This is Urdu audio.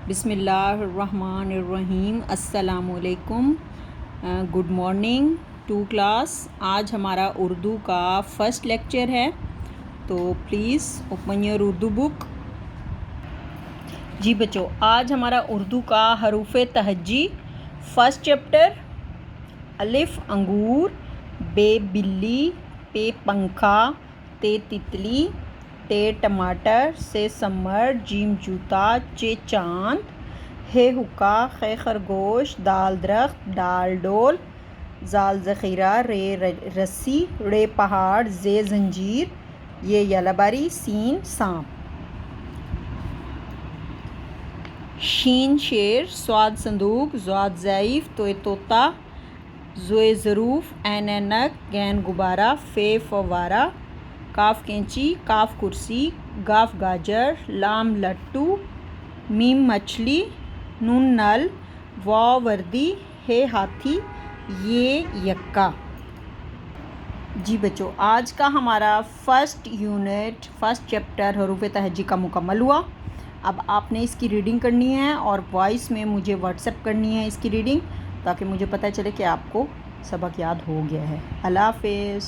بسم اللہ الرحمن الرحیم۔ السلام علیکم، گڈ مارننگ ٹو کلاس۔ آج ہمارا اردو کا فرسٹ لیکچر ہے، تو پلیز اوپن یور اردو بک۔ جی بچوں، آج ہمارا اردو کا حروف تہجی فرسٹ چیپٹر الف انگور، بے بلی، پے پنکھا، تے تتلی، ٹے ٹماٹر، سے سمر، جیم جوتا، چے چاند، ہے حقہ، خے خرگوش، دال درخت، ڈال ڈول، زال ذخیرہ، رے رسی، ڑے پہاڑ، زے زنجیر، یہ یلباری، سین سانپ، شین شیر، صاد صندوق، ضاد ضعیف، توئے طوطا، زوئے ظروف، عین اینک، غین غبارہ، فے فوارہ، کاف کینچی، کاف کرسی، گاف گاجر، لام لٹو، میم مچھلی، نون نل، واو وردی، ہے ہاتھی، یہ یکا۔ جی بچوں، آج کا ہمارا فرسٹ یونٹ فرسٹ چیپٹر حروف تہجی کا مکمل ہوا۔ اب آپ نے اس کی ریڈنگ کرنی ہے اور وائس میں مجھے واٹس ایپ کرنی ہے اس کی ریڈنگ، تاکہ مجھے پتہ چلے کہ آپ کو سبق یاد ہو گیا ہے۔ اللہ حافظ۔